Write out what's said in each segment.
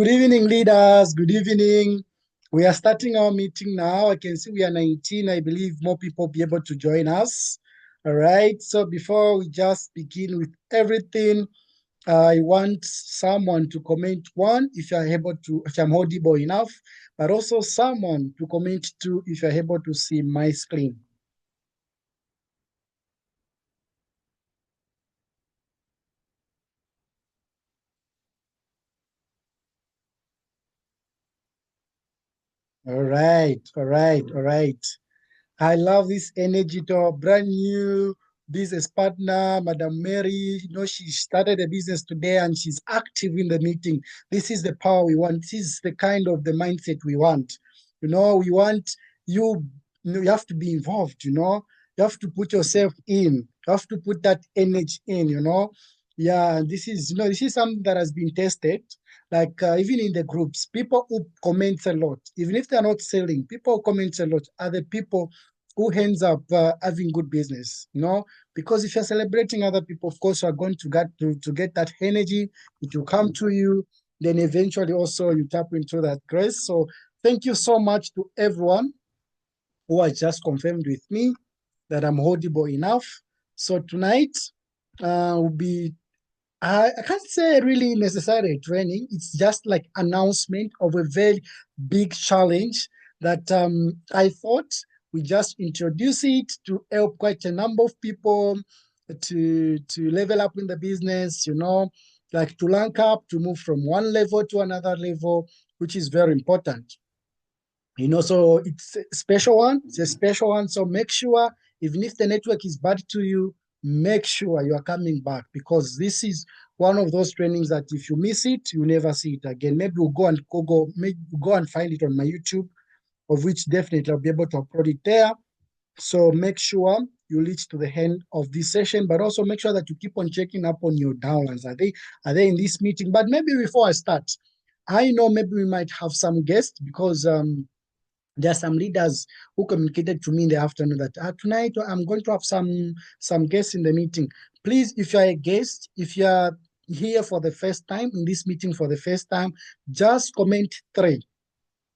Good evening, leaders. Good evening. We are starting our meeting now. I can see we are 19. I believe more people will be able to join us. All right. So before we just begin with everything, I want someone to comment one if you are able to, if I'm audible enough, but also someone to comment two if you're able to see my screen. All right. All right. All right. I love this energy to our brand new business partner, Madam Mary. She started a business today and she's active in the meeting. This is the power we want. This is the kind of the mindset we want. We want you, you have to be involved, You have to put yourself in. You have to put that energy in. Yeah, this is something that has been tested. Like even in the groups, people who comment a lot, even if they're not selling, people who comment a lot are the people who ends up having good business, because if you're celebrating other people, of course, you're going to get that energy. It will come to you. Then eventually also you tap into that grace. So thank you so much to everyone who has just confirmed with me that I'm audible enough. So tonight will be I can't say really necessary training. It's just like announcement of a very big challenge that I thought we just introduce it to help quite a number of people to level up in the business, like to rank up, to move from one level to another level, which is very important. So it's a special one. It's a special one. So make sure, even if the network is bad to you, make sure you are coming back, because this is one of those trainings that if you miss it, you never see it again. Maybe we'll go and find it on my YouTube, of which definitely I'll be able to upload it there. So make sure you reach to the end of this session, but also make sure that you keep on checking up on your downloads. Are they in this meeting? But maybe before I start, I know maybe we might have some guests, because there are some leaders who communicated to me in the afternoon that tonight I'm going to have some guests in the meeting. Please, if you're a guest, if you're here for the first time in this meeting for the first time, just comment 3.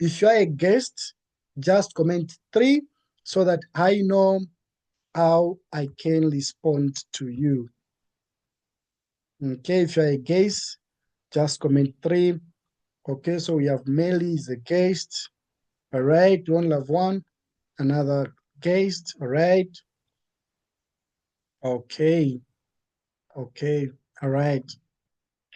If you're a guest, just comment 3 so that I know how I can respond to you. Okay, if you're a guest, just comment 3. Okay, so we have Melly is a guest. All right, we only have one. Another guest. All right. Okay. Okay. All right.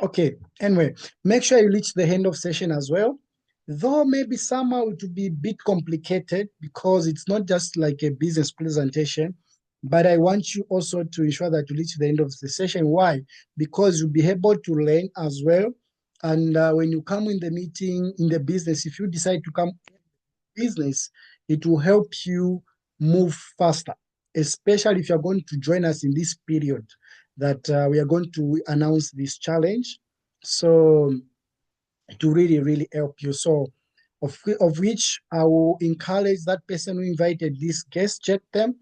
Okay. Anyway, make sure you reach the end of session as well. Though maybe somehow it will be a bit complicated, because it's not just like a business presentation, but I want you also to ensure that you reach the end of the session. Why? Because you'll be able to learn as well. And when you come in the meeting, in the business, if you decide to come business, it will help you move faster, especially if you're going to join us in this period that we are going to announce this challenge. So it will really, really help you. So of which I will encourage that person who invited this guest, check them.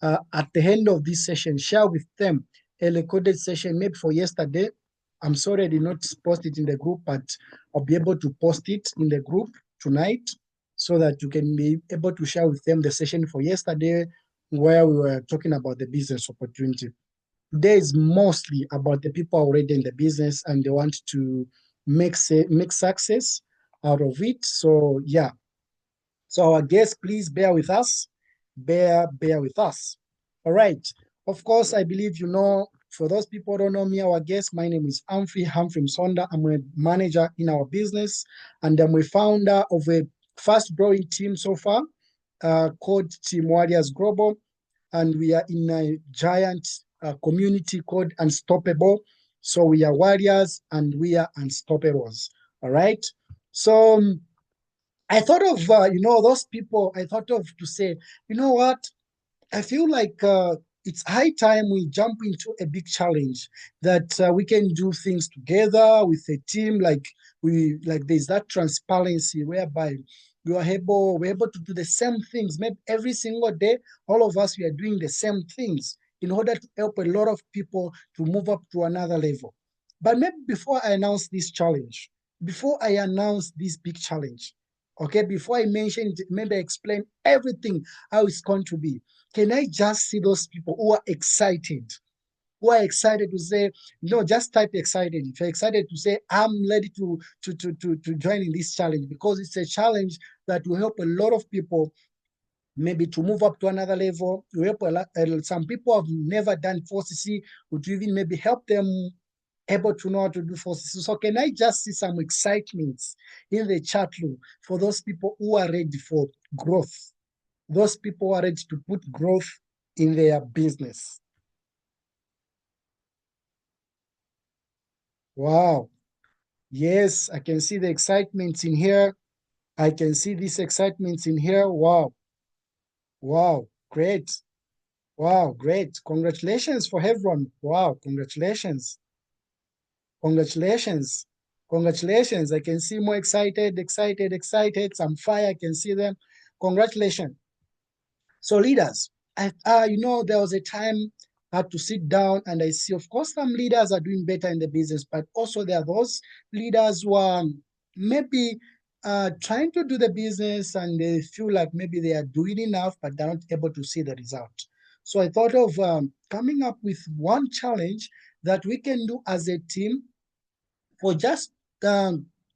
At the end of this session, share with them a recorded session made for yesterday. I'm sorry I did not post it in the group, but I'll be able to post it in the group tonight so that you can be able to share with them the session for yesterday where we were talking about the business opportunity. Today is mostly about the people already in the business and they want to make success out of it. So yeah. So our guests, please bear with us. Bear with us. All right. Of course, I believe for those people who don't know me, our guest, my name is Humphrey Msonda. I'm a manager in our business, and I'm a founder of a fast-growing team so far called Team Warriors Global, and we are in a giant community called Unstoppable. So we are warriors and we are unstoppables. All right. So I thought of, those people, I thought of to say, you know what? I feel like it's high time we jump into a big challenge that we can do things together with a team. Like there's that transparency whereby we're able to do the same things. Maybe every single day, all of us, we are doing the same things in order to help a lot of people to move up to another level. But maybe before I announce this challenge, before I announce this big challenge, okay, before I mention it, maybe I explain everything, how it's going to be, can I just see those people who are excited to say, no, just type excited. If you're excited to say, I'm ready to join in this challenge, because it's a challenge that will help a lot of people maybe to move up to another level. We help some people have never done 4CC, would even maybe help them able to know how to do 4CC. So can I just see some excitement in the chat room for those people who are ready for growth, those people who are ready to put growth in their business? Wow. Yes, I can see the excitement in here. I can see this excitement in here. Wow. Wow. Great. Wow. Great. Congratulations for everyone. Wow. Congratulations. Congratulations. Congratulations. I can see more excited. Some fire. I can see them. Congratulations. So leaders, there was a time I had to sit down and I see, of course, some leaders are doing better in the business, but also there are those leaders who are maybe trying to do the business and they feel like maybe they are doing enough, but they're not able to see the result. So I thought of coming up with one challenge that we can do as a team for just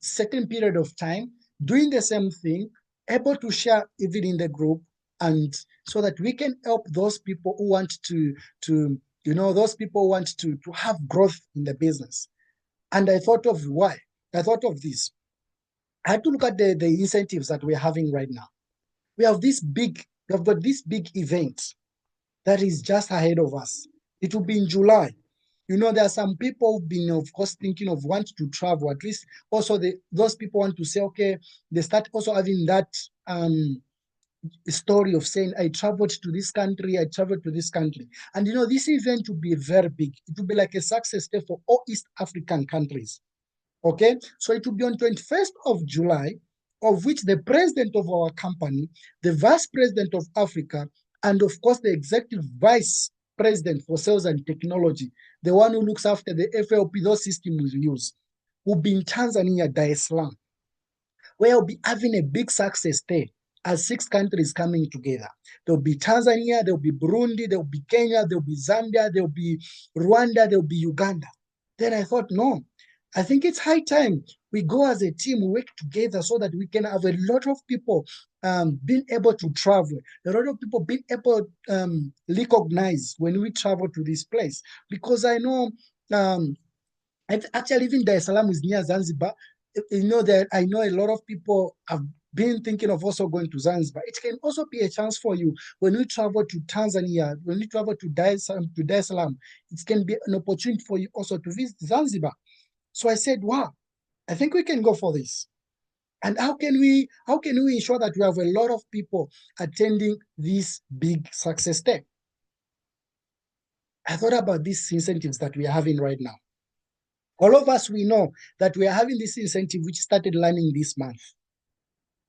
certain period of time, doing the same thing, able to share even in the group, and so that we can help those people who want those people who want to have growth in the business. And I thought of why. I thought of this. I had to look at the incentives that we're having right now. We have got this big event that is just ahead of us. It will be in July. There are some people who've been, of course, thinking of wanting to travel. At least also those people want to say, okay, they start also having that story of saying, I traveled to this country, I traveled to this country. And this event will be very big. It will be like a success story for all East African countries. Okay, so it will be on 21st of July, of which the president of our company, the vice president of Africa, and of course the executive vice president for sales and technology, the one who looks after the FLP, those systems we use, will be in Tanzania, Dar es Salaam, where we'll be having a big success day as 6 countries coming together. There'll be Tanzania, there'll be Burundi, there'll be Kenya, there'll be Zambia, there'll be Rwanda, there'll be Uganda. Then I thought, no, I think it's high time we go as a team, we work together so that we can have a lot of people being able to travel, a lot of people being able to recognize when we travel to this place. Because I know, actually, even Dar es Salaam is near Zanzibar. That I know a lot of people have been thinking of also going to Zanzibar. It can also be a chance for you when you travel to Tanzania, when you travel to Dar es Salaam. It can be an opportunity for you also to visit Zanzibar. So I said, wow, I think we can go for this. And how can we ensure that we have a lot of people attending this big success day? I thought about these incentives that we are having right now. All of us, we know that we are having this incentive which started running this month.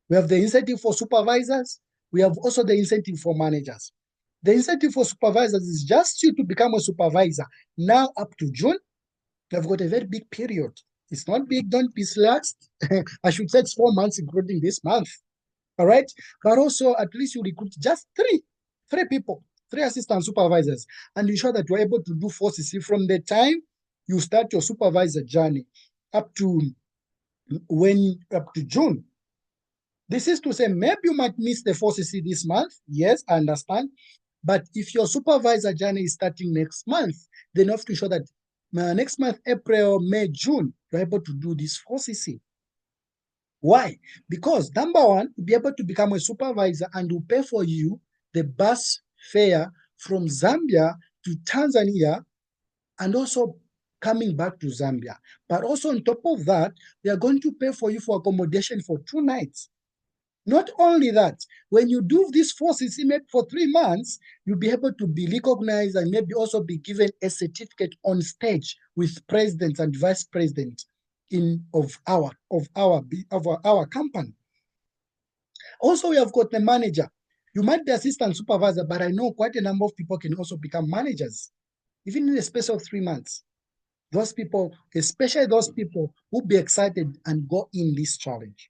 We have the incentive for supervisors. We have also the incentive for managers. The incentive for supervisors is just you to become a supervisor. Now up to June, you've got a very big period. It's not big, don't be relaxed. I should say it's 4 months, including this month. All right? But also, at least you recruit just three people, 3 assistant supervisors, and ensure that you're able to do 4CC from the time you start your supervisor journey up to June. This is to say, maybe you might miss the 4CC this month. Yes, I understand. But if your supervisor journey is starting next month, then you have to ensure that next month, April, May, June, you're able to do this 4CC. Why? Because number one, you'll be able to become a supervisor and will pay for you the bus fare from Zambia to Tanzania and also coming back to Zambia. But also on top of that, they are going to pay for you for accommodation for 2 nights. Not only that, when you do this 4CC maybe for 3 months, you'll be able to be recognized and maybe also be given a certificate on stage with presidents and vice president of our company. Also, we have got the manager. You might be assistant supervisor, but I know quite a number of people can also become managers, even in the space of 3 months. Those people, especially those people who be excited and go in this challenge.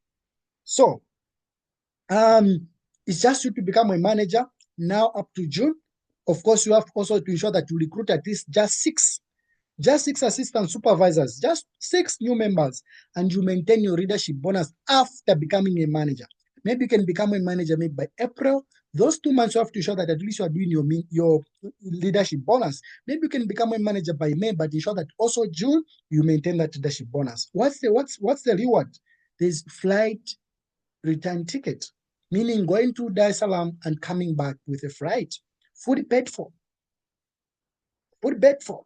So it's just you to become a manager now up to June. Of course, you have also to ensure that you recruit at least just six assistant supervisors, just 6 new members, and you maintain your leadership bonus after becoming a manager. Maybe you can become a manager maybe by April. Those 2 months you have to show that at least you are doing your leadership bonus. Maybe you can become a manager by May, but ensure that also June you maintain that leadership bonus. What's the reward? There's flight return ticket, meaning going to Dar es Salaam and coming back with a flight, fully paid for. Fully paid for.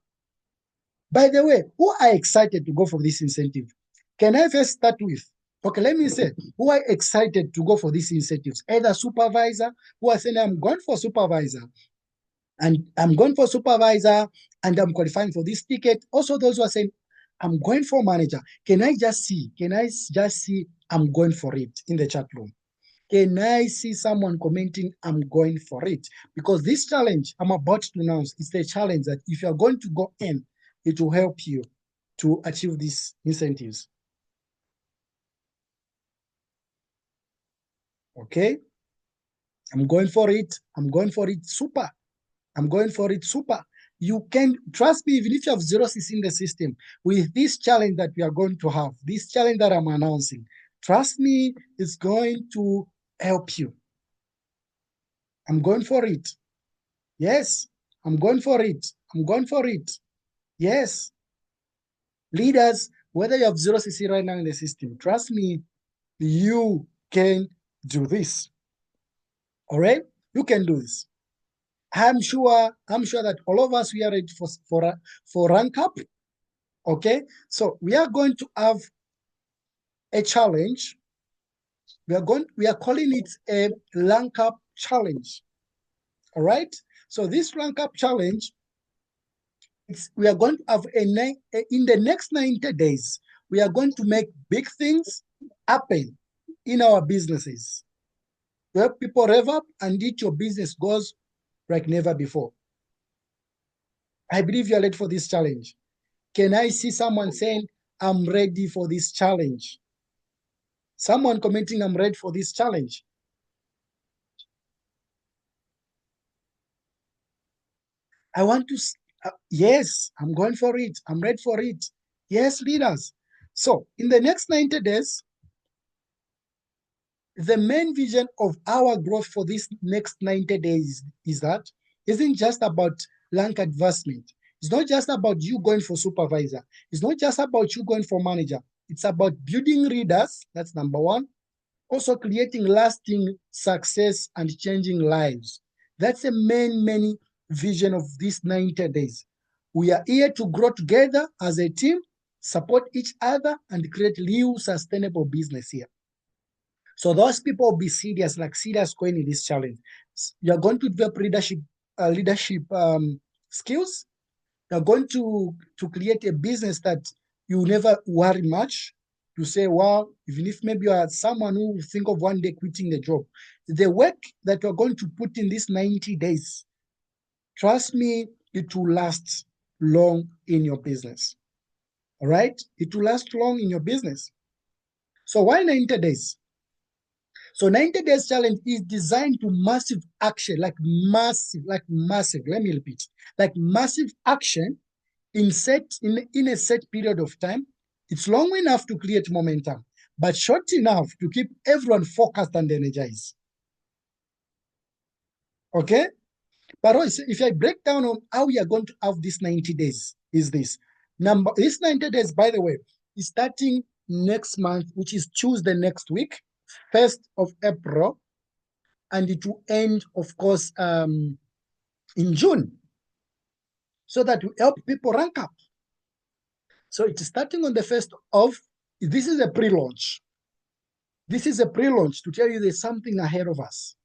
By the way, who are excited to go for this incentive? Can I first start with, okay, let me say, who are excited to go for these incentives? Either supervisor, who are saying, I'm going for supervisor, and I'm going for supervisor, and I'm qualifying for this ticket. Also, those who are saying, I'm going for manager. Can I just see, I'm going for it in the chat room? Can I see someone commenting, I'm going for it? Because this challenge I'm about to announce is a challenge that if you're going to go in, it will help you to achieve these incentives. Okay? I'm going for it. I'm going for it. Super. I'm going for it. Super. You can trust me, even if you have 0 CC in the system, with this challenge that we are going to have, this challenge that I'm announcing, trust me, it's going to help you. I'm going for it. Yes, I'm going for it. I'm going for it. Yes. Leaders, whether you have 0 CC right now in the system, trust me, you can do this. All right? You can do this. I'm sure that all of us, we are ready for rank up. Okay? So we are going to have a challenge. We are calling it a rank up challenge. All right? So this rank up challenge, we are going to have in the next 90 days, we are going to make big things happen in our businesses. Where people rev up and each your business goes like never before. I believe you're ready for this challenge. Can I see someone saying, I'm ready for this challenge? Someone commenting, I'm ready for this challenge. I want to, yes, I'm going for it. I'm ready for it. Yes, leaders. So in the next 90 days, the main vision of our growth for this next 90 days is that isn't just about rank advancement. It's not just about you going for supervisor. It's not just about you going for manager. It's about building leaders. That's number one. Also creating lasting success and changing lives. That's the main vision of these 90 days. We are here to grow together as a team, support each other, and create real sustainable business here. So those people will be serious, like serious going in this challenge. You're going to develop leadership skills. You're going to create a business that you never worry much to say, wow, even if maybe you are someone who think of one day quitting the job, the work that you're going to put in these 90 days, trust me, it will last long in your business. All right? It will last long in your business. So why 90 days? So 90 days challenge is designed to massive action, like massive, let me repeat, like massive action in a set period of time. It's long enough to create momentum, but short enough to keep everyone focused and energized. Okay? But if I break down on how we are going to have this 90 days, is this. This 90 days, by the way, is starting next month, which is Tuesday next week, 1st of April, and it will end, of course, in June, so that we help people rank up. So it's starting on the 1st of, this is a pre-launch. This is a pre-launch to tell you there's something ahead of us.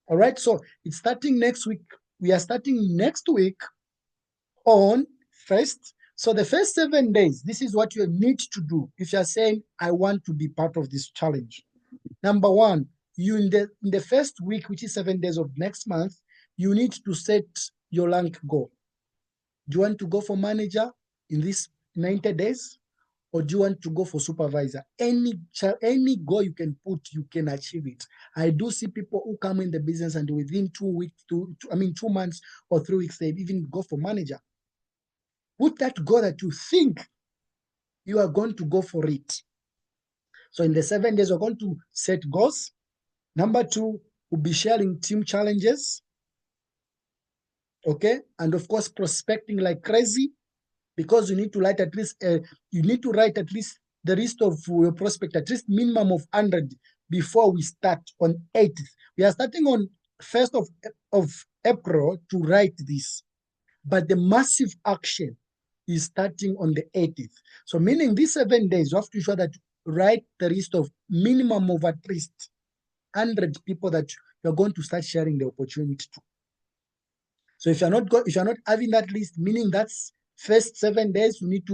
All right, so it's starting next week. We are starting next week on 1st. So the first 7 days, this is what you need to do if you're saying, I want to be part of this challenge. Number one, you in the first week, which is 7 days of next month, you need to set your rank goal. Do you want to go for manager? in this 90 days, or do you want to go for supervisor? Any goal you can put, you can achieve it. I do see people who come in the business and within 2 weeks, 2 months or 3 weeks, they even go for manager. Put that goal that you think you are going to go for it. So in the 7 days, we're going to set goals. Number 2, we'll be sharing team challenges. Okay, and of course, prospecting like crazy, because you need to write at least the list of your prospect, at least minimum of 100 before we start on 8th. We are starting on 1st of April to write this, but the massive action is starting on the 80th. So meaning these 7 days, you have to ensure that you write the list of minimum of at least 100 people that you're going to start sharing the opportunity to. So if you're not having that list, meaning that's first 7 days, you need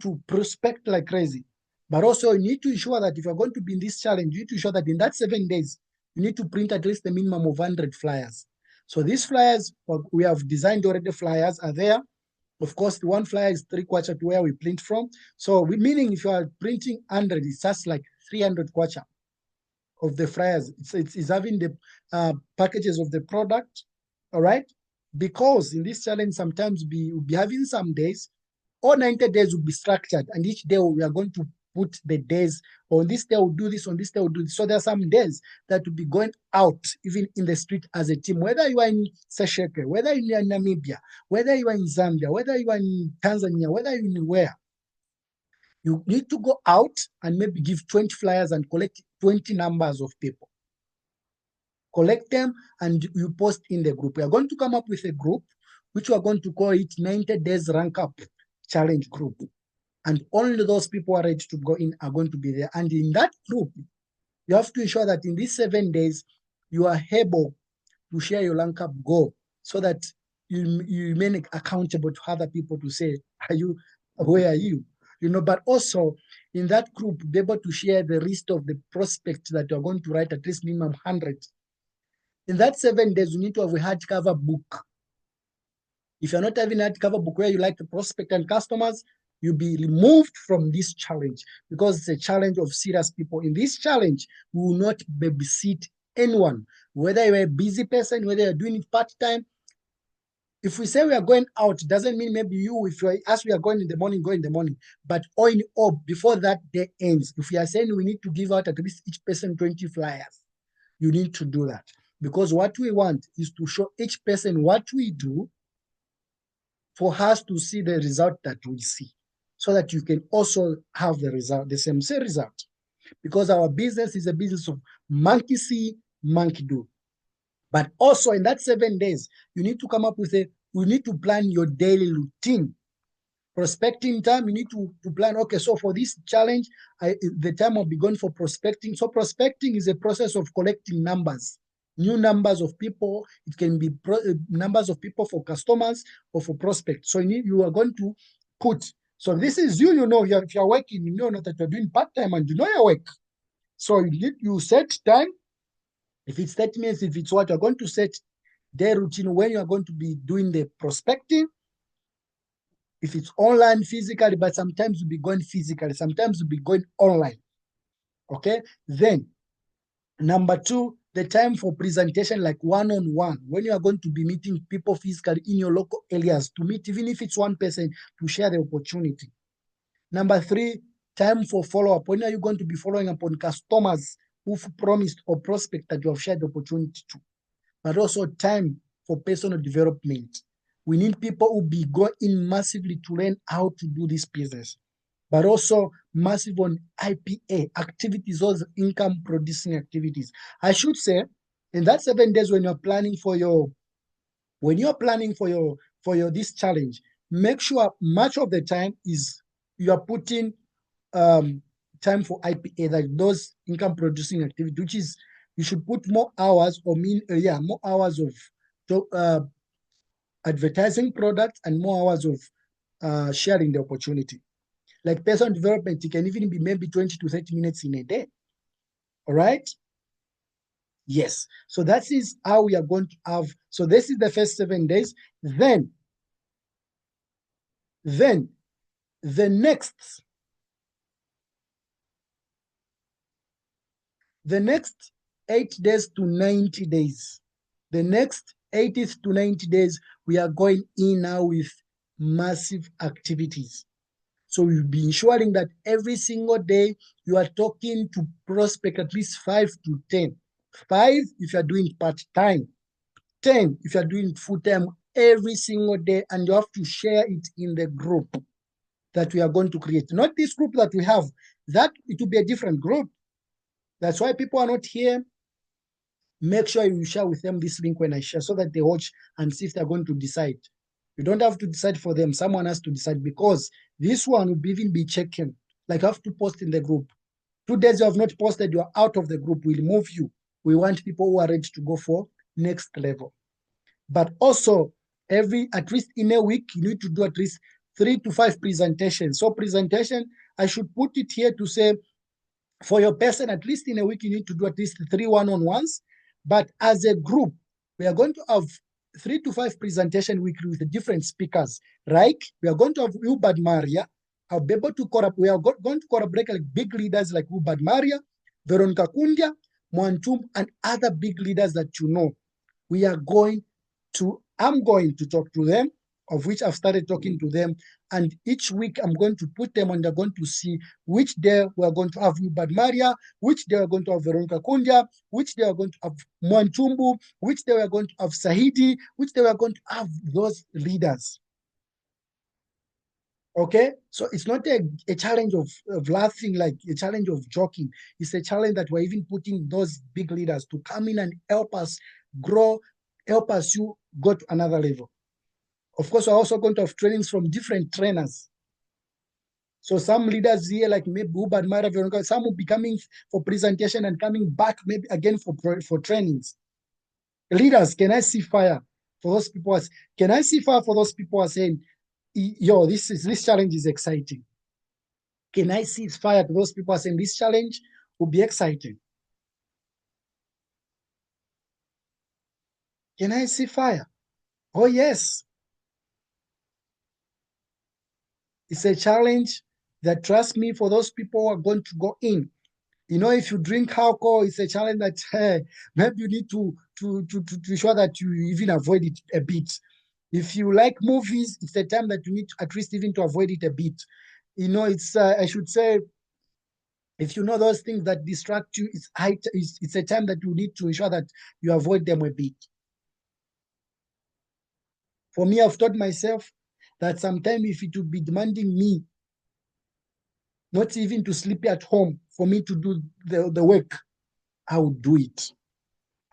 to prospect like crazy. But also you need to ensure that if you're going to be in this challenge, you need to ensure that in that 7 days, you need to print at least a minimum of 100 flyers. So these flyers, we have designed already, flyers are there. Of course, the one flyer is 3 kwacha to where we print from. So meaning if you are printing 100, it's just like 300 kwacha of the flyers. It's having the packages of the product, all right? Because in this challenge, sometimes we'll be having some days, all 90 days will be structured, and each day we are going to put the days. On this day we'll do this, on this day we'll do this. So there are some days that will be going out, even in the street as a team, whether you are in Sesheke, whether you are in Namibia, whether you are in Zambia, whether you are in Tanzania, whether you're in where. You need to go out and maybe give 20 flyers and collect 20 numbers of people. Collect them and you post in the group. We are going to come up with a group, which we are going to call it 90 Days Rank Up Challenge Group. And only those people who are ready to go in are going to be there. And in that group, you have to ensure that in these 7 days, you are able to share your rank up goal so that you remain accountable to other people to say, where are you? But also in that group, be able to share the list of the prospects that you're going to write at least minimum 100. In that 7 days, you need to have a hardcover book. If you're not having a hardcover book where you like to prospect and customers, you'll be removed from this challenge, because it's a challenge of serious people. In this challenge, we will not babysit anyone, whether you're a busy person, whether you're doing it part-time. If we say we are going out, doesn't mean maybe you, if you ask we are going in the morning, go in the morning. But all in all, before that day ends, if we are saying we need to give out at least each person 20 flyers, you need to do that. Because what we want is to show each person what we do for us to see the result that we see, so that you can also have the result, the same result. Because our business is a business of monkey see, monkey do. But also in that 7 days, you need to come up with you need to plan your daily routine. Prospecting time, you need to plan, okay, so for this challenge, the time will be going for prospecting. So prospecting is a process of collecting numbers, new numbers of people. It can be numbers of people for customers or for prospects. So you are going to put, so this is if you're working, you know that you're doing part-time and you know your work. So you set time. If it's 30 minutes, if it's what you're going to set their routine when you're going to be doing the prospecting. If it's online, physically, but sometimes you'll be going physically, sometimes you'll be going online. Okay. Then number 2, the time for presentation, like one-on-one, when you are going to be meeting people physically in your local areas, to meet, even if it's one person, to share the opportunity. Number 3, time for follow-up. When are you going to be following up on customers who've promised or prospect that you have shared the opportunity to? But also time for personal development. We need people who be going massively to learn how to do this business, but also massive on IPA activities, those income producing activities. I should say, in that 7 days, when you're planning for this challenge, make sure much of the time is you are putting time for IPA, like those income producing activities, which is you should put more hours more hours of advertising products and more hours of sharing the opportunity. Like personal development, it can even be maybe 20 to 30 minutes in a day. All right? Yes. So that is how we are going to have. So this is the first 7 days. Then Then the next 8 days to 90 days, the next 80 to 90 days, we are going in now with massive activities. So we'll be ensuring that every single day you are talking to prospect at least 5 to 10. 5 if you're doing part-time, 10 if you're doing full-time every single day, and you have to share it in the group that we are going to create. Not this group that we have, that it will be a different group. That's why people are not here. Make sure you share with them this link when I share so that they watch and see if they're going to decide. You don't have to decide for them. Someone has to decide, because this one will even be checking. Like I have to post in the group. 2 days you have not posted, you are out of the group. We'll move you. We want people who are ready to go for next level. But also, at least in a week, you need to do at least 3 to 5 presentations. So presentation, I should put it here to say, for your person, at least in a week, you need to do at least 3 one-on-ones. But as a group, we are going to have 3 to 5 presentation weekly with different speakers, right? We are going to have Ubad Maria. I'll be able to we are going to collaborate like big leaders like Ubad Maria, Veronica Kundia, Mwantum, and other big leaders that you know. I'm going to talk to them, of which I've started talking to them. And each week I'm going to put them and they're going to see which day we're going to have Ubad Maria, which day we're going to have Veronica Kundia, which day we're going to have Mwantumbu, which day we're going to have Sahidi, which day we're going to have those leaders. Okay, so it's not a challenge of laughing, like a challenge of joking. It's a challenge that we're even putting those big leaders to come in and help us grow, help us you go to another level. Of course, we're also going to have trainings from different trainers. So some leaders here, like maybe Ubad Mara, Veronica, some will be coming for presentation and coming back maybe again for trainings. Leaders, can I see fire for those people? Can I see fire for those people who are saying, yo, this challenge is exciting? Can I see fire to those people who are saying this challenge will be exciting? Can I see fire? Oh, yes. It's a challenge that, trust me, for those people who are going to go in. You know, if you drink alcohol, it's a challenge that maybe you need to ensure that you even avoid it a bit. If you like movies, it's a time that you need to, at least even to avoid it a bit. You know, it's I should say, if you know those things that distract you, it's a time that you need to ensure that you avoid them a bit. For me, I've taught myself that sometimes if it would be demanding me not even to sleep at home for me to do the work, I would do it.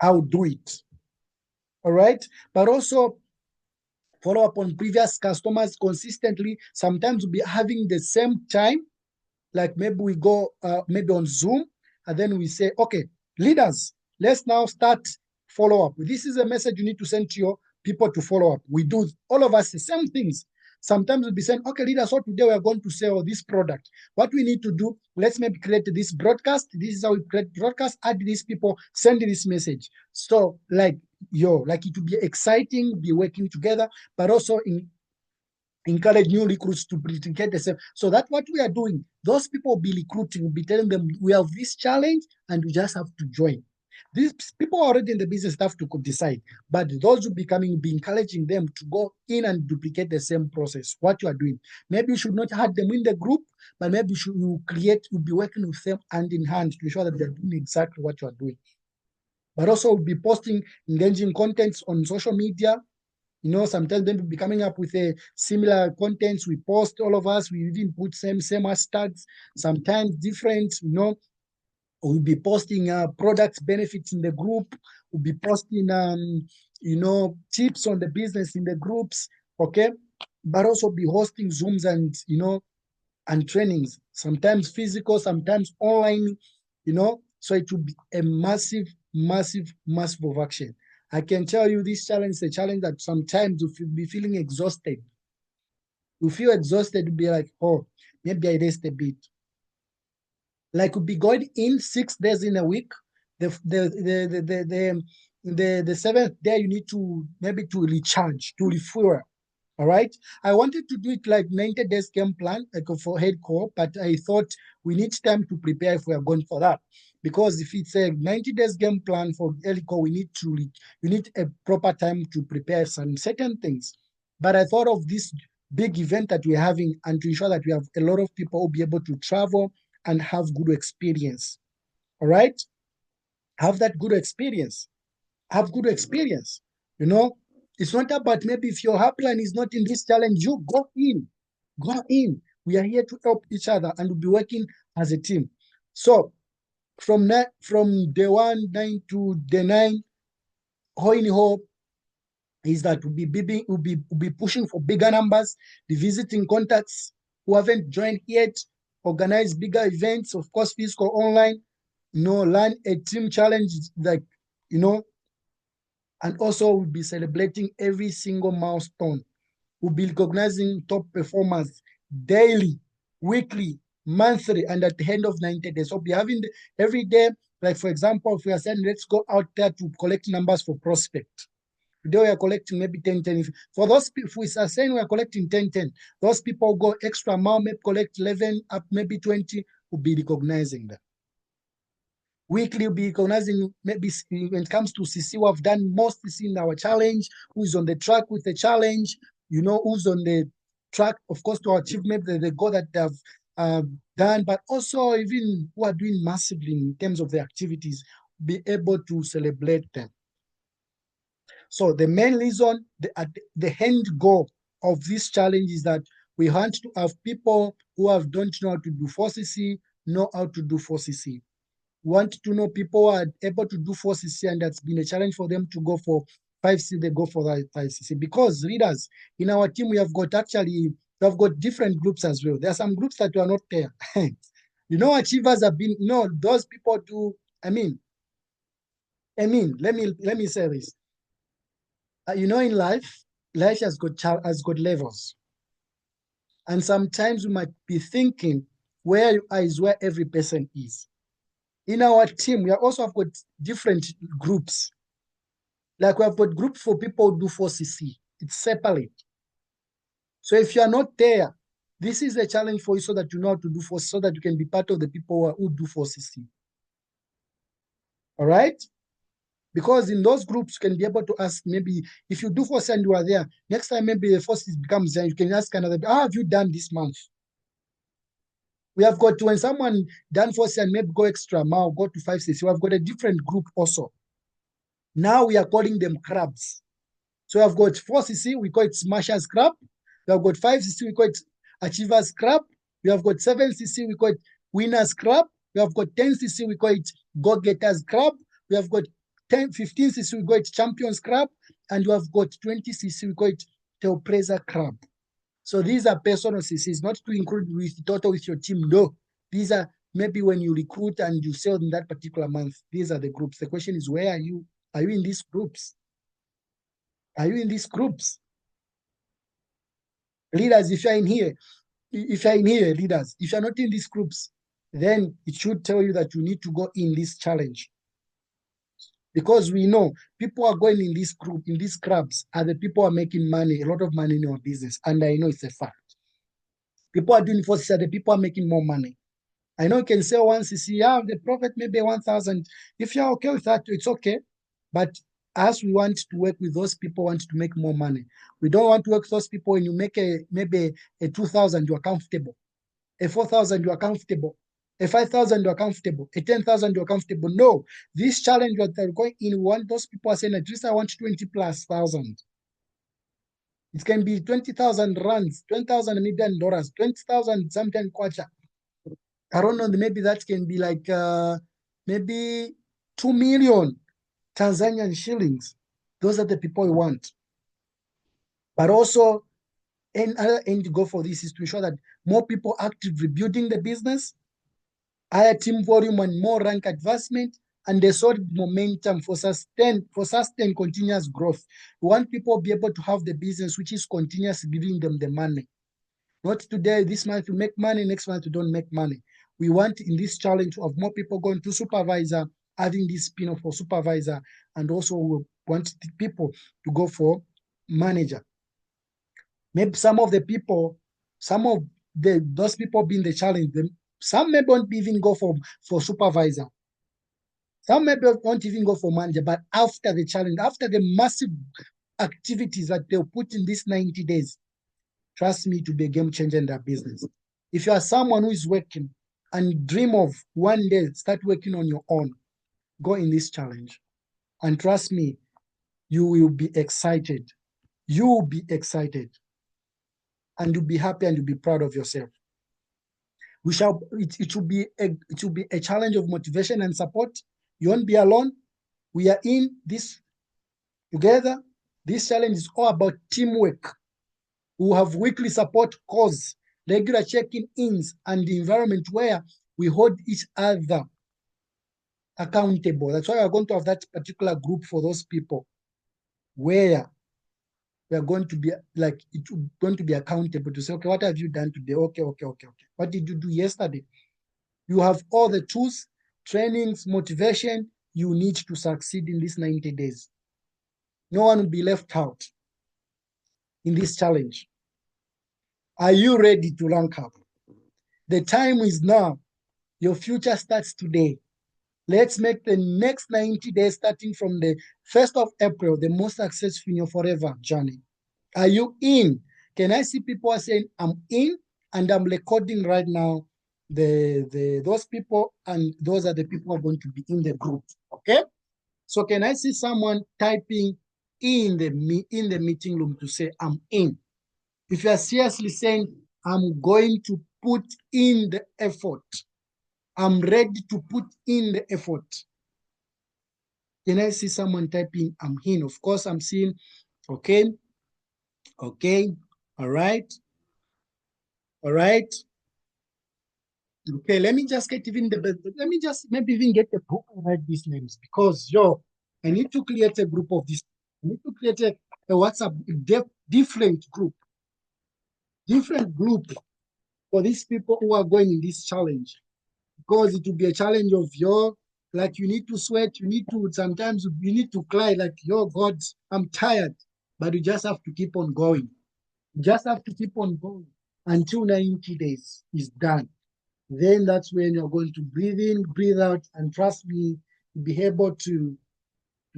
I would do it. All right. But also follow up on previous customers consistently. Sometimes we'll be having the same time, like maybe we go maybe on Zoom, and then we say, okay, leaders, let's now start follow up. This is a message you need to send to your people to follow up. We do all of us the same things. Sometimes we'll be saying, okay, leaders, so today we are going to sell this product. What we need to do, let's maybe create this broadcast. This is how we create broadcast, add these people, send this message. So like, like it will be exciting, be working together, but also encourage new recruits to get the same. So that's what we are doing. Those people will be recruiting, will be telling them we have this challenge and we just have to join. These people already in the business have to decide, but those who be coming, be encouraging them to go in and duplicate the same process, what you are doing. Maybe you should not have them in the group, but maybe you'll be working with them hand in hand to ensure that they're doing exactly what you are doing. But also we'll be posting engaging contents on social media. You know, sometimes they'll be coming up with a similar contents. We post, all of us, we even put same hashtags, sometimes different, you know. We'll be posting products, benefits in the group. We'll be posting, you know, tips on the business in the groups, okay? But also be hosting Zooms and, you know, and trainings, sometimes physical, sometimes online, you know. So it will be a massive, massive, massive of action. I can tell you this challenge is a challenge that sometimes you'll be feeling exhausted. You feel exhausted, you'll be like, oh, maybe I rest a bit. Like we'll be going in 6 days in a week. The 7th day you need to maybe to recharge, to refuel. All right. I wanted to do it like 90 days game plan like for head core, but I thought we need time to prepare if we are going for that. Because if it's a 90 days game plan for Helico, you need a proper time to prepare some certain things. But I thought of this big event that we're having and to ensure that we have a lot of people who will be able to travel and have good experience. All right. Have that good experience. Have good experience. You know, it's not about maybe if your upline is not in this challenge, you go in. Go in. We are here to help each other and we'll be working as a team. So from day 1, 9 to day 9, Hoini Hope is that we'll be pushing for bigger numbers, the visiting contacts who haven't joined yet, organize bigger events, of course, physical online, learn a team challenge like, and also we'll be celebrating every single milestone. We'll be recognizing top performers daily, weekly, monthly, and at the end of 90 days. So we'll be having every day, like for example, if we are saying, let's go out there to collect numbers for prospect. Today we are collecting maybe 10. For those people, if we are saying we are collecting 10, those people go extra mile, maybe collect 11, up maybe 20, we'll be recognizing them. Weekly, we'll be recognizing maybe when it comes to CC, we have done most CC in our challenge, who's on the track with the challenge, who's on the track, of course, to achieve maybe the goal that they have done, but also even who are doing massively in terms of the activities, be able to celebrate them. So the main reason, the end goal of this challenge is that we want to have people who don't know how to do 4CC, know how to do 4CC. Want to know people who are able to do 4CC and that's been a challenge for them to go for 5CC, they go for that 5CC. Because readers, in our team, we have got different groups as well. There are some groups that are not there. Achievers have been, those people do, let me say this. In life has got levels. And sometimes we might be thinking where you are is where every person is. In our team, we also have got different groups. Like we have got group for people who do 4CC. It's separate. So if you are not there, this is a challenge for you so that you know how to do 4CC, so that you can be part of the people who do 4CC. All right? Because in those groups, you can be able to ask, maybe if you do 4CC and you are there, next time maybe the 4CC becomes there, you can ask another, how have you done this month? We have got, when someone done 4CC and maybe go extra mile, go to 5CC, we have got a different group also. Now we are calling them crabs. So we have got 4CC, we call it Smashers Crab. We have got 5CC, we call it Achievers Crab. We have got 7CC, we call it Winners Crab. We have got 10CC, we call it Go-Getters Crab. We have got 15CC, we call it Champions Crab. And we have got 20CC, we call it Teopresa Crab. So these are personal CCs, not to include with total with your team. No, these are maybe when you recruit and you sell in that particular month. These are the groups. The question is, where are you? Are you in these groups? Are you in these groups? Leaders, if you're in here, leaders, if you're not in these groups, then it should tell you that you need to go in this challenge. Because we know people are going in this group, in these clubs, are the people who are making money, a lot of money in your business. And I know it's a fact. People are doing 4CC, the people are making more money. I know you can sell 1CC, the profit maybe 1,000. If you're okay with that, it's okay. But as we want to work with those people, want to make more money. We don't want to work with those people when you make maybe a 2,000, you are comfortable. A 4,000, you are comfortable. A 5,000, you are comfortable. A 10,000, you are comfortable. No, this challenge that they're going in, one, those people are saying, at least I want 20 plus thousand. It can be 20,000 rands, $20,000 million, 20,000 something kwacha. I don't know, maybe that can be like maybe 2 million Tanzanian shillings. Those are the people we want. But also, another end to go for this is to ensure that more people actively building the business, higher team volume and more rank advancement, and the solid momentum for sustained continuous growth. We want people to be able to have the business which is continuous giving them the money. Not today, this month you make money, next month you don't make money. We want in this challenge of more people going to supervisor, having this spin-off for supervisor, and also we want people to go for manager. Maybe some of the people, those people being the challenge, some maybe won't even go for supervisor. Some maybe won't even go for manager, but after the challenge, after the massive activities that they'll put in these 90 days, trust me, to be a game changer in their business. If you are someone who is working and dream of one day start working on your own, go in this challenge. And trust me, you will be excited. You will be excited. And you'll be happy and you'll be proud of yourself. It will be a challenge of motivation and support. You won't be alone. We are in this together. This challenge is all about teamwork. We will have weekly support calls, regular check-ins, and the environment where we hold each other accountable. That's why we're going to have that particular group for those people where we are going to be like, it's going to be accountable to say, okay, what have you done today? Okay. What did you do yesterday? You have all the tools, trainings, motivation you need to succeed in these 90 days. No one will be left out in this challenge. Are you ready to rank up? The time is now. Your future starts today. Let's make the next 90 days, starting from the 1st of April, the most successful in your forever journey. Are you in? Can I see people are saying, I'm in, and I'm recording right now those people, and those are the people who are going to be in the group, okay? So can I see someone typing in the meeting room to say, I'm in? If you are seriously saying, I'm going to put in the effort, I'm ready to put in the effort. Can I see someone typing, I'm in? Of course, I'm seeing, okay, all right. Okay, let me just get even let me just maybe even get the book and write these names, because I need to create a group of this. I need to create a WhatsApp different group for these people who are going in this challenge, because it will be a challenge of like you need to sweat, sometimes you need to cry like, God, I'm tired, but you just have to keep on going. You just have to keep on going until 90 days is done. Then that's when you're going to breathe in, breathe out, and trust me, be able to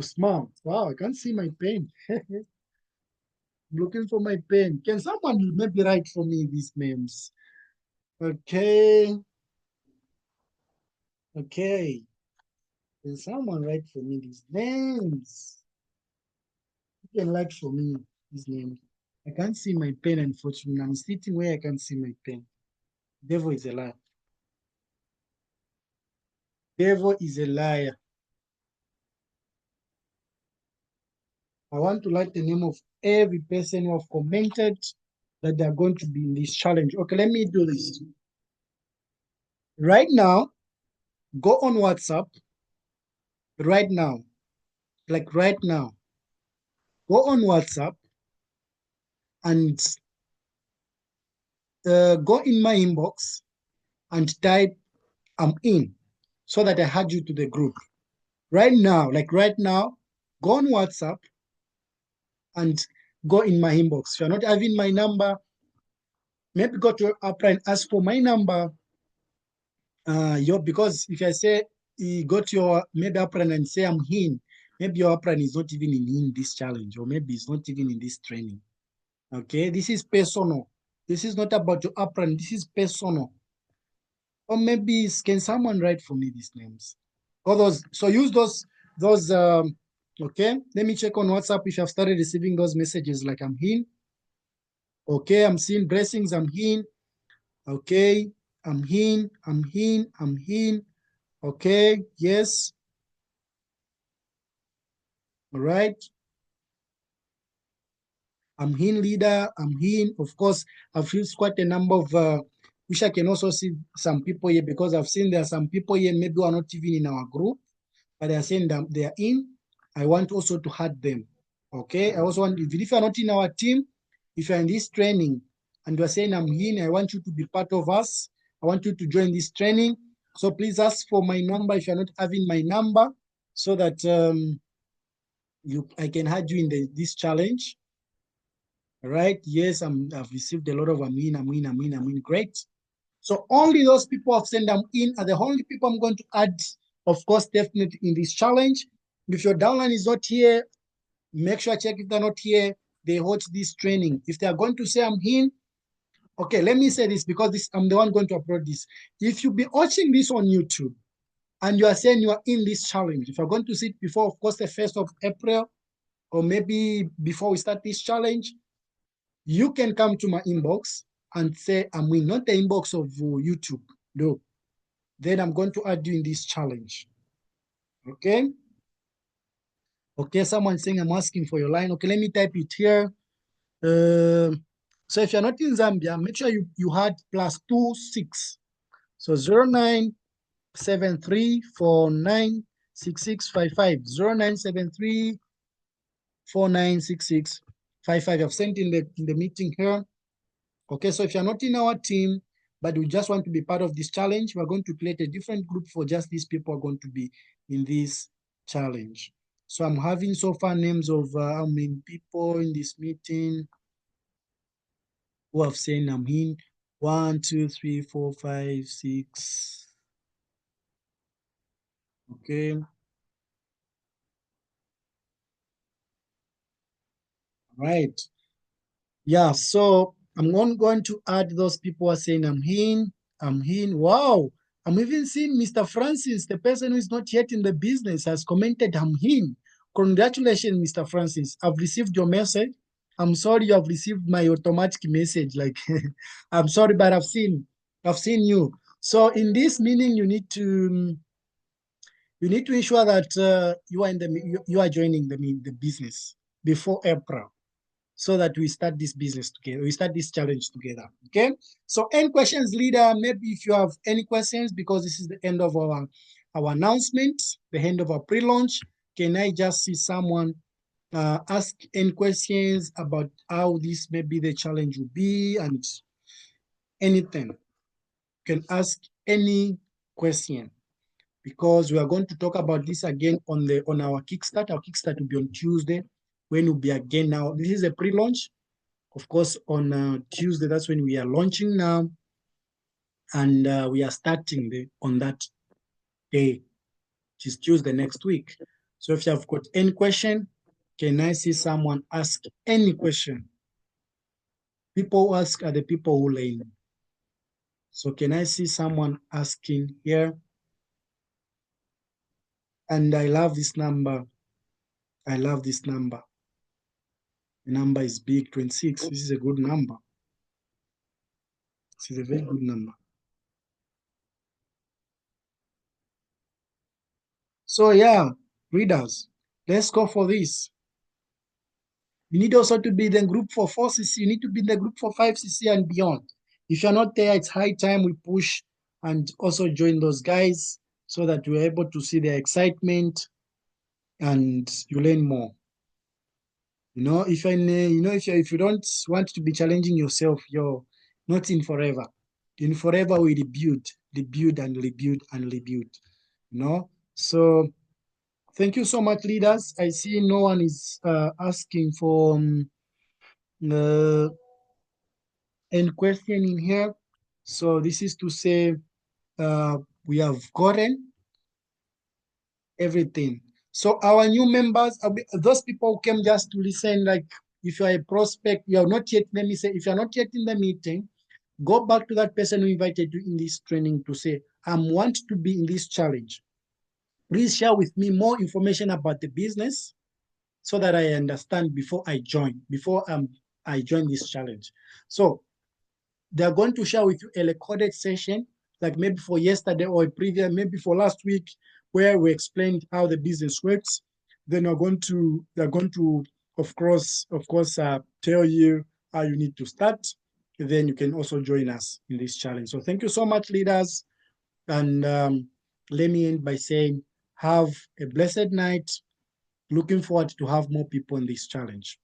smile. Wow, I can't see my pen. I'm looking for my pen. Can someone maybe write for me these names? Okay. Can someone write for me these names? You can write for me these names. I can't see my pen, unfortunately. I'm sitting where I can't see my pen. Devil is a liar. Devil is a liar. I want to write the name of every person who have commented that they're going to be in this challenge. Okay, let me do this. Right now, go on WhatsApp. Right now. Like right now. Go on WhatsApp and go in my inbox and type, I'm in, so that I add you to the group. Right now, go on WhatsApp and go in my inbox. If you're not having my number, maybe go to Opera and ask for my number. Because if I say you go to your maybe Opera and say I'm in, maybe your Opera is not even in this challenge, or maybe it's not even in this training. Okay, this is personal. This is not about your Opera, this is personal. Or maybe can someone write for me these names? All those, so use those, okay. Let me check on WhatsApp if I've started receiving those messages like I'm in. Okay, I'm seeing blessings, I'm in. Okay, I'm in. Okay, yes. All right. I'm in leader, I'm in. Of course, I've used quite a number of, which I can also see some people here, because I've seen there are some people here maybe who are not even in our group, but they are saying that they are in. I want also to add them. Okay, I also want, if you are not in our team, if you're in this training and you're saying I'm in, I want you to be part of us. I want you to join this training. So please ask for my number if you're not having my number, so that I can add you in this challenge. All right. Yes, I've received a lot of I'm in. Great. So only those people I've sent them in are the only people I'm going to add, of course, definitely in this challenge. If your downline is not here, make sure check if they're not here. They watch this training. If they are going to say I'm in, okay, let me say this because I'm the one going to upload this. If you be watching this on YouTube and you are saying you are in this challenge, if you're going to see it before, of course, the 1st of April, or maybe before we start this challenge, you can come to my inbox and say I'm in, not the inbox of YouTube. No. Then I'm going to add you in this challenge. Okay. Okay, someone saying I'm asking for your line. Okay, let me type it here. So if you're not in Zambia, make sure you had +26. So 0973496655. 0973496655. I've sent in the meeting here. Okay, so if you're not in our team, but we just want to be part of this challenge, we're going to create a different group for just these people who are going to be in this challenge. So I'm having so far names of how many people in this meeting who have said I'm in. 1, 2, 3, 4, 5, 6. Okay. Right. Yeah, so I'm going to add those people who are saying I'm in. I'm in. Wow. I'm even seeing Mr. Francis, the person who is not yet in the business, has commented I'm in. Congratulations, Mr. Francis. I've received your message. I'm sorry you have received my automatic message. Like, I'm sorry, but I've seen you. So in this meaning, you need to ensure that you are joining the business before April, so that we start this business together. We start this challenge together. Okay. So any questions, leader? Maybe if you have any questions, because this is the end of our announcement, the end of our pre-launch. Can I just see someone ask any questions about how this maybe the challenge will be and anything? You can ask any question, because we are going to talk about this again on our Kickstart. Our Kickstart will be on Tuesday, when we'll be again. Now this is a pre-launch. Of course, on Tuesday, that's when we are launching now, and we are starting on that day, which is Tuesday next week. So if you have got any question, can I see someone ask any question? People who ask are the people who learn. So can I see someone asking here? And I love this number. I love this number. The number is big, 26. This is a good number. This is a very good number. So yeah, readers, let's go for this. You need also to be in the group for 4cc. You need to be in the group for 5cc and beyond. If you're not there, it's high time we push and also join those guys, so that we're able to see their excitement and you learn more. If you don't want to be challenging yourself, you're not in forever. In forever, we rebuild and rebuild and rebuild. So thank you so much, leaders. I see no one is asking for uh, any question in here. So this is to say we have gotten everything. So our new members, those people who came just to listen, like if you are a prospect, you are not yet, let me say, if you're not yet in the meeting, go back to that person who invited you in this training to say, I want to be in this challenge. Please share with me more information about the business, so that I understand before I join this challenge. So they're going to share with you a recorded session, like maybe for yesterday or a previous, maybe for last week, where we explained how the business works. Then they're going to, of course, tell you how you need to start. Then you can also join us in this challenge. So thank you so much, leaders. And let me end by saying, have a blessed night. Looking forward to have more people in this challenge.